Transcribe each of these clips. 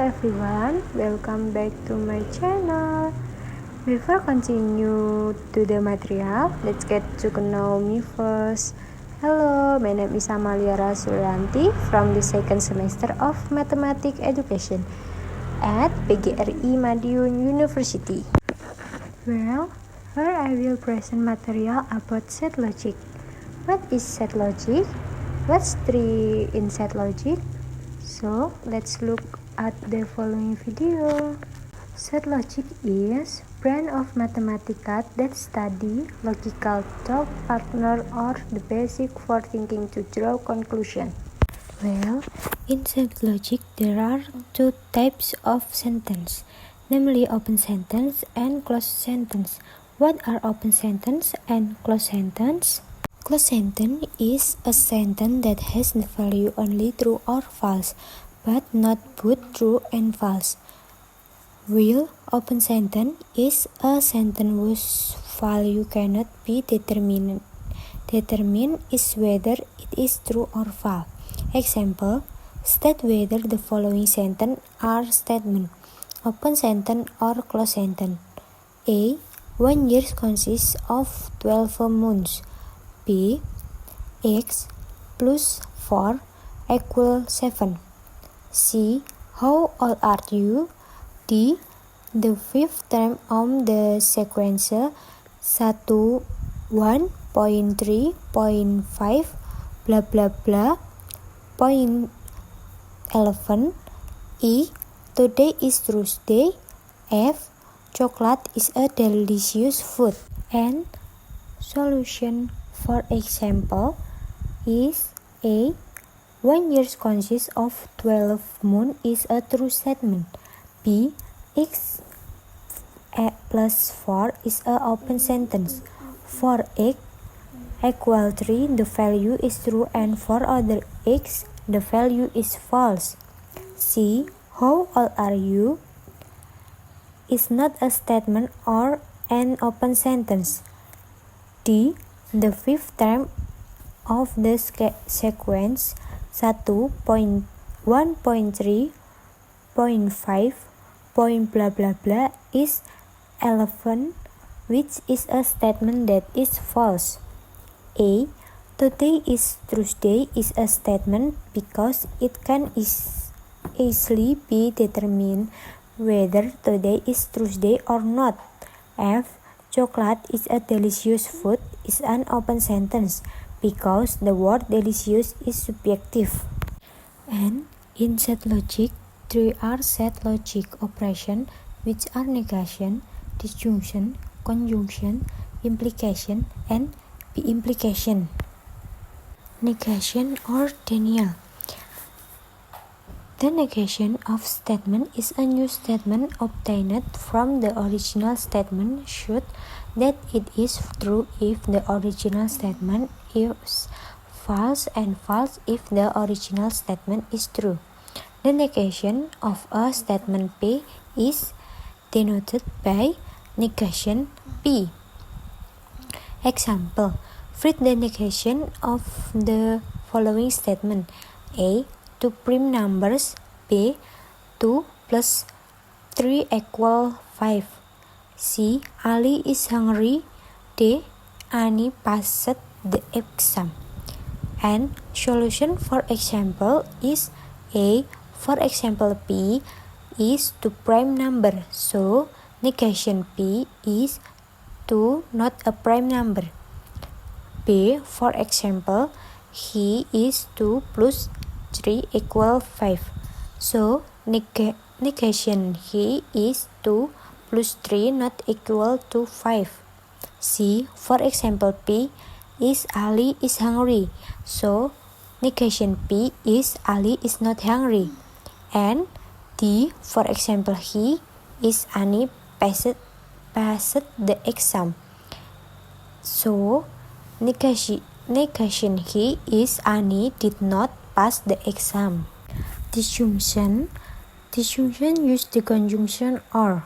everyone, welcome back to my channel. Before continue to the material, let's get to know me first. Hello, my name is Amalia Rasulianti from the second semester of Mathematics Education at PGRI Madiun University. Well, here I will present material about set logic. What is set logic? What's tree in set logic? So, let's look at the following video. Set logic is branch of mathematics that study logical thought pattern or the basic for thinking to draw conclusion. Well, in set logic there are two types of sentence, namely open sentence and closed sentence. What are open sentence and closed sentence? Closed sentence is a sentence that has the value only true or false, but not both true and false. While open sentence is a sentence whose value cannot be determined. Determined is whether it is true or false. Example, state whether the following sentence are statement, open sentence or closed sentence. A. 1 year consists of 12 months. B. X plus 4 equal 7. C. How old are you? D. The fifth term of the sequence 1, 1.3, 0.5, blah blah blah. Point 11. E. Today is Tuesday. F. Chocolate is a delicious food. And solution for example is A. 1 year consists of 12 months is a true statement. B. X plus 4 is an open sentence. For X equal 3, the value is true, and for other X, the value is false. C. How old are you? Is not a statement or an open sentence. D. The fifth term of the sequence 1.3, 0.5, point blah blah blah is 11, which is a statement that is false. A. Today is Tuesday is a statement because it can easily be determined whether today is Tuesday or not. F. Chocolate is a delicious food is an open sentence because the word delicious is subjective. And in set logic, three are set logic operations, which are negation, disjunction, conjunction, implication, and implication. Negation or denial. The negation of statement is a new statement obtained from the original statement should that it is true if the original statement is false and false if the original statement is true. The negation of a statement P is denoted by negation P. Example, find the negation of the following statement. A. Two prime numbers. B. 2 plus 3 equal 5. C. Ali is hungry. D. Annie passed the exam. And solution for example is A. For example, P is 2 prime number, so negation P is 2 not a prime number. B. For example, he is 2 plus 3 equal 5, so negation he is 2 plus 3 not equal to 5. C. For example, P is Ali is hungry, so negation P is Ali is not hungry. And D. For example, he is Annie passed the exam, so negation he is Annie did not pass the exam. Disjunction use the conjunction or.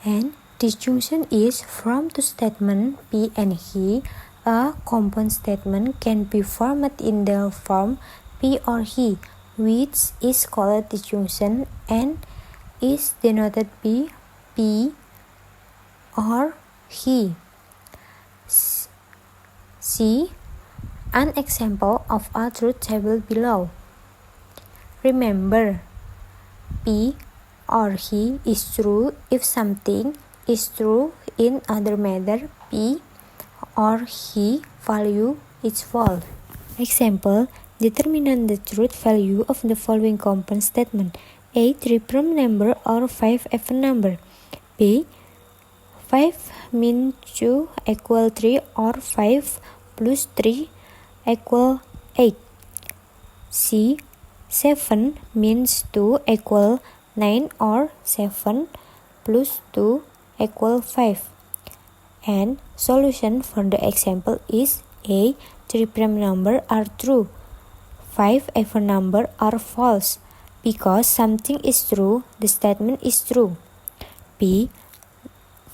And disjunction is from two statements P and he. A compound statement can be formed in the form P or he, which is called disjunction and is denoted by P or he. See an example of a truth table below. Remember, P or he is true if something is true. In other matter, P or he value is false. Example, determine the truth value of the following compound statement. A 3 prime number or 5 even number. B 5 means 2 equal 3 or 5 plus 3 equal 8. C 7 means 2 equal 9 or 7 plus 2 equal 5. And solution for the example is A 3 prime number are true, 5 even number are false. Because something is true, the statement is true. B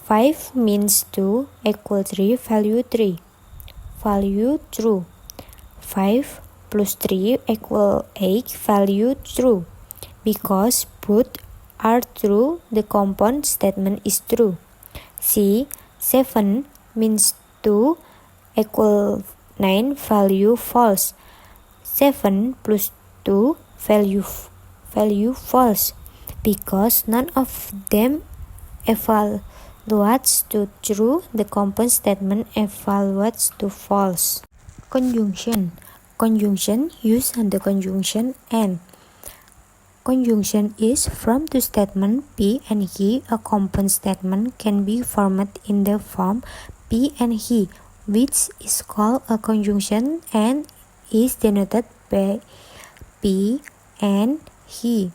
5 means 2 equal 3 value 3. Value true. 5 plus 3 equal 8 value true. Because both are true, the compound statement is true. C 7 means 2 equal 9 value false. 7 plus 2 value false. Because none of them evaluates to true, the compound statement evaluates to false. Conjunction. Conjunction use the conjunction and. Conjunction is from two statements P and he. A compound statement can be formed in the form P and he, which is called a conjunction and is denoted by P and he.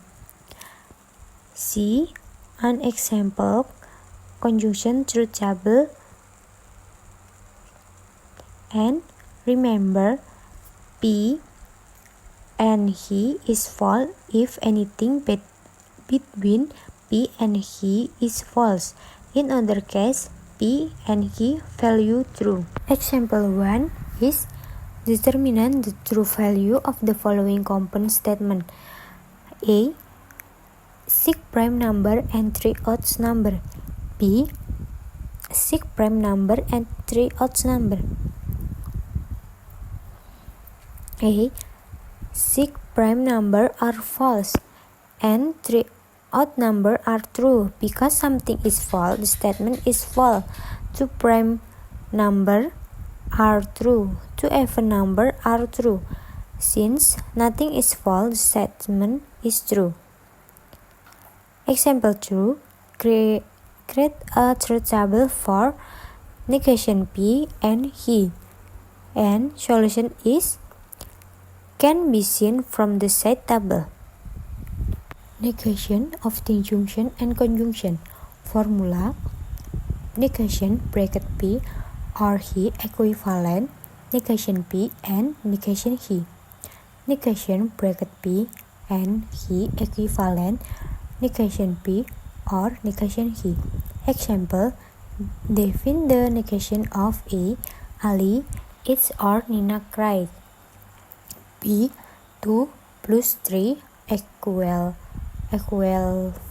See an example conjunction truth table and remember P and he is false if anything between P and he is false. In other case, P and he value true. Example 1 is determine the true value of the following compound statement. A 6 prime number and 3 odd number. B 6 prime number and 3 odd number. A 6 prime number are false and 3 odd number are true. Because something is false, the statement is false. 2 prime number are true. 2 even number are true. Since nothing is false, the statement is true. Example 2. Create a truth table for negation P and he. And solution is can be seen from the side table. Negation of disjunction and conjunction. Formula: negation bracket P or he equivalent negation P and negation he. Negation bracket P and he equivalent negation P or negation he. Example: define the negation of A. Ali eats or Nina cried. B 2 plus 3 equal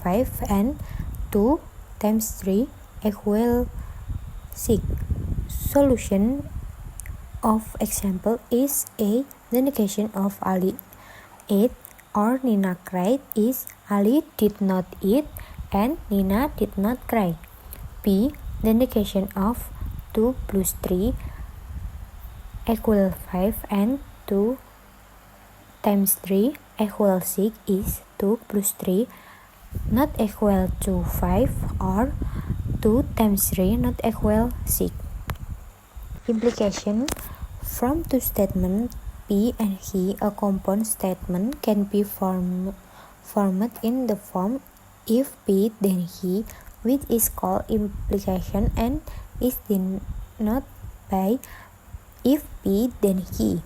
5 and 2 times 3 equal 6. Solution of example is A. The negation of Ali ate or Nina cried is Ali did not eat and Nina did not cry. B. The negation of 2 plus 3 equal 5 and 2 times 3 equal 6 is 2 plus 3 not equal to 5 or 2 times 3 not equal 6. Implication: from two statements P and he, a compound statement can be formed in the form if P then he, which is called implication and is denoted by if P then he.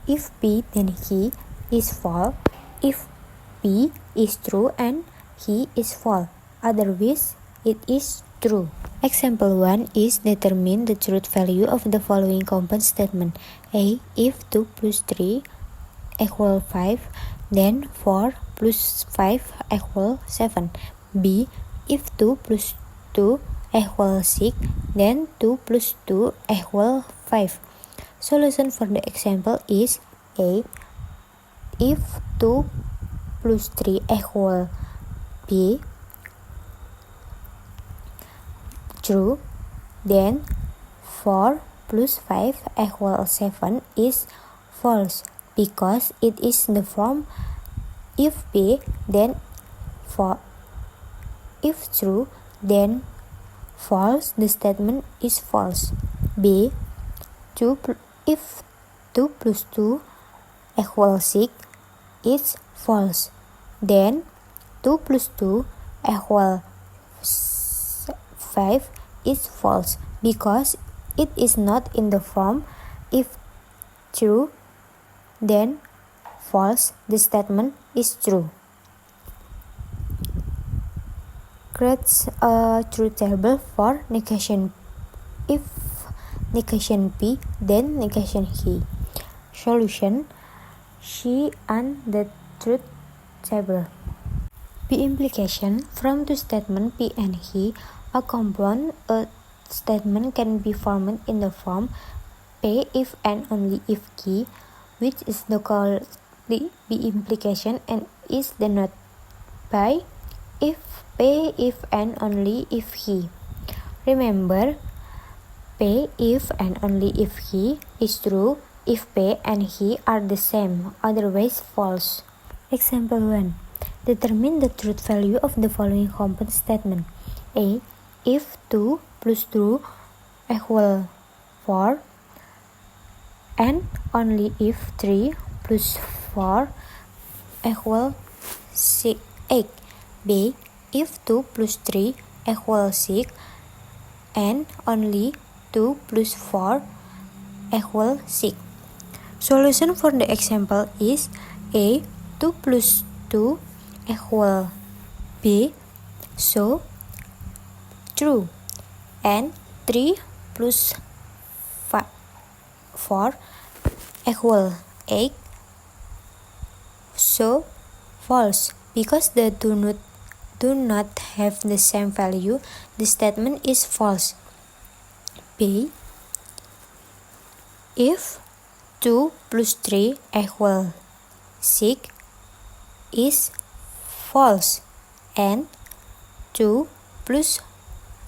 If P then he is false, if P is true and he is false, otherwise it is true. Example 1 is determine the truth value of the following compound statement. A. If 2 plus 3 equal 5, then 4 plus 5 equal 7. B. If 2 plus 2 equal 6, then 2 plus 2 equal 5. Solution for the example is A. If 2 plus 3 equal B, true, then 4 plus 5 equal 7 is false because it is the form if B, then 4. If true, then false, the statement is false. B. If 2 plus 2 equal 6 is false, then 2 plus 2 equal 5 is false because it is not in the form if true, then false, the statement is true. Create a truth table for negation. If negation P, then negation he. Solution: she and the truth table. P implication: from two statements P and he, a compound statement can be formed in the form P if and only if he, which is the called P implication and is denoted by if P if and only if he. Remember, P if and only if he is true if P and he are the same, otherwise false. Example 1. Determine the truth value of the following compound statement. A. If 2 plus 2 equal 4, and only if 3 plus 4 equal 8. B. If 2 plus 3 equal 6, and only 2 plus 4 equal 6. Solution for the example is A. 2 plus 2 equal B, so true, and 3 plus 4 equal 8, so false because they do not have the same value. The statement is false. B. If 2 plus 3 equal 6 is false, and 2 plus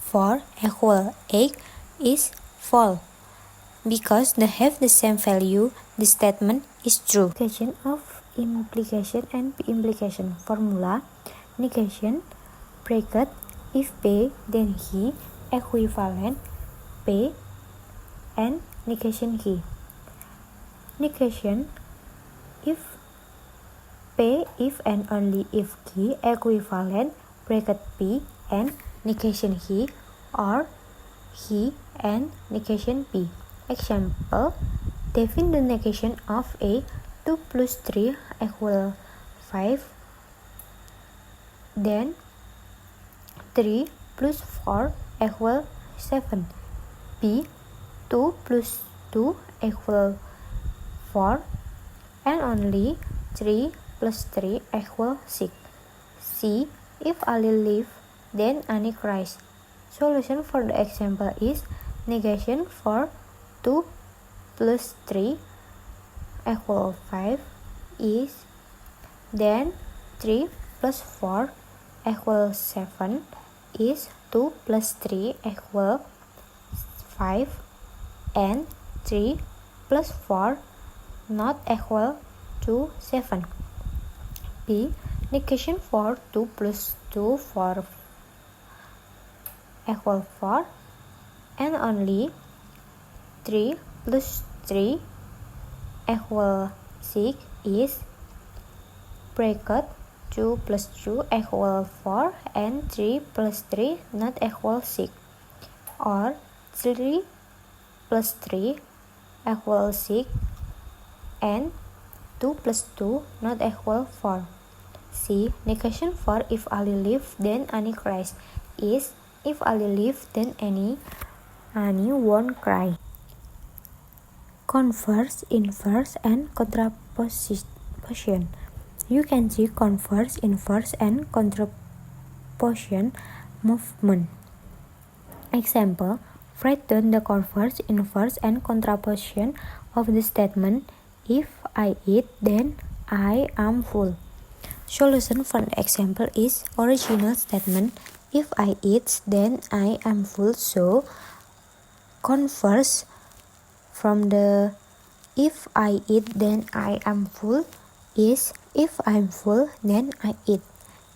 4 equal 8 is false because they have the same value. The statement is true. Negation of implication and P implication. Formula: negation bracket if P then he equivalent P and negation he. Negation if P if and only if he equivalent bracket P and negation he, or he and negation P. Example: define the negation of A. 2 plus 3 equal 5, then 3 plus 4 equal 7. B. 2 plus 2 equal 4, and only 3 plus 3 equal 6. C. If Ali live, then Annie cries. Solution for the example is negation for 2 plus 3 equal 5 is, then 3 plus 4 equal 7 is 2 plus 3 equal 5, and 3 plus 4 not equal to 7. B. Negation for 2 plus 2 4 equal 4, and only 3 plus 3 equal 6 is bracket 2 plus 2 equal 4 and 3 plus 3 not equal 6, or 3 plus 3 equal 6 and 2 plus 2 not equal 4. C. Negation for if Ali live, then Annie cries is if Ali live, then Annie won't cry. Converse, inverse, and contraposition. contraposition. You can see converse, inverse, and contraposition movement. Example: write down the converse, inverse, and contraposition of the statement "If I eat, then I am full." Solution for the example is original statement "If I eat, then I am full." So, converse from the "If I eat, then I am full" is "If I'm full, then I eat."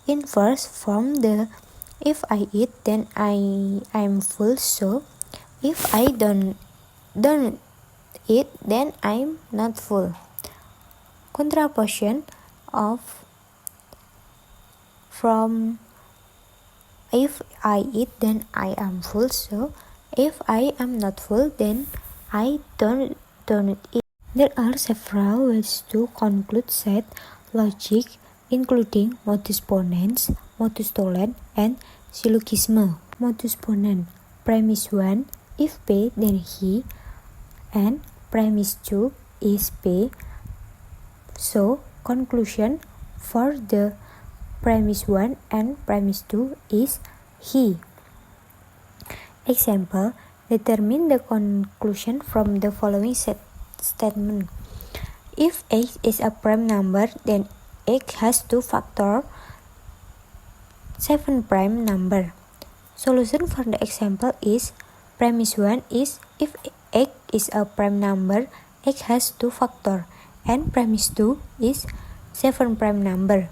Inverse from the "If I eat, then I'm full." So, if I don't eat, then I'm not full. Contraposition of from "If I eat, then I am full." So, if I am not full, then I don't eat. There are several ways to conclude set logic, including modus ponens, modus tollens, and syllogism. Modus ponens: premise 1, if P, then he, and premise 2 is P. So, conclusion for the premise 1 and premise 2 is he. Example: determine the conclusion from the following statement. If x is a prime number, then x has two factors 7 prime number. Solution for the example is premise 1 is if x is a prime number, x has two factors, and premise 2 is 7 prime number.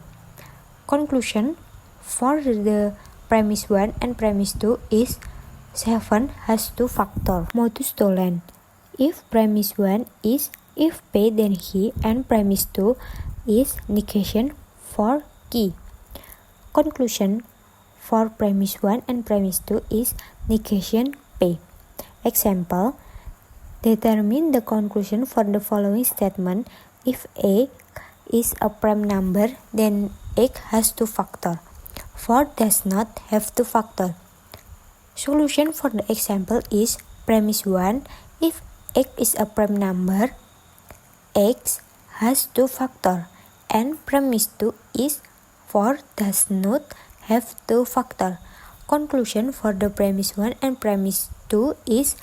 Conclusion for the premise 1 and premise 2 is 7 has two factors. Modus tollens: if premise 1 is if P, then he, and premise 2 is negation for key. Conclusion for premise 1 and premise 2 is negation P. Example: determine the conclusion for the following statement. If A is a prime number, then x has two factors. 4 does not have two factors. Solution for the example is premise 1, if x is a prime number, x has two factors, and premise 2 is 4 does not have two factors. Conclusion for the premise 1 and premise 2 is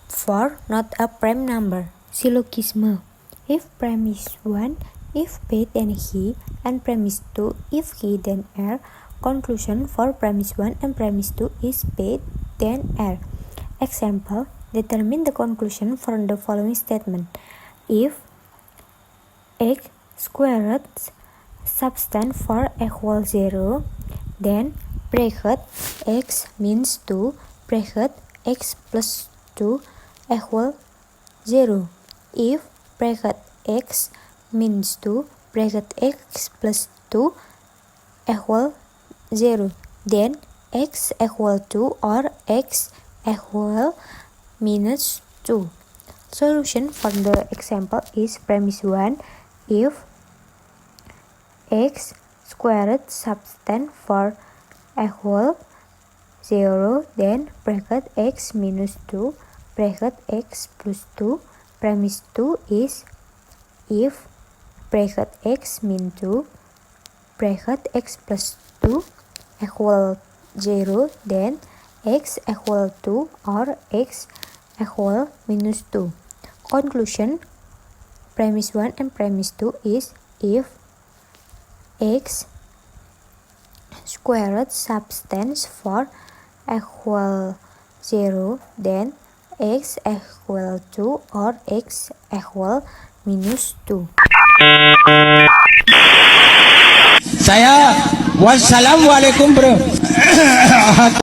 4 not a prime number. Syllogism: if premise 1 if P, then he, and premise 2 if he, then R. Conclusion for premise 1 and premise 2 is P, then R. Example: determine the conclusion from the following statement. If x squared substance 4 equals 0, then bracket x means 2 bracket x plus 2 equal 0. If bracket x means 2 bracket x plus 2 equal 0, then x equal 2 or x equal minus 2. Solution for the example is premise 1, if x squared substance 4 equal 0, then bracket x minus 2 bracket x plus 2. Premise 2 is if bracket x min 2 bracket x plus 2 equal 0, then x equal 2 or x equal minus 2. Conclusion: premise 1 and premise 2 is if x squared substance 4 equal 0, then x equal 2 or x equal minus 2. Saya wassalamualaikum bro.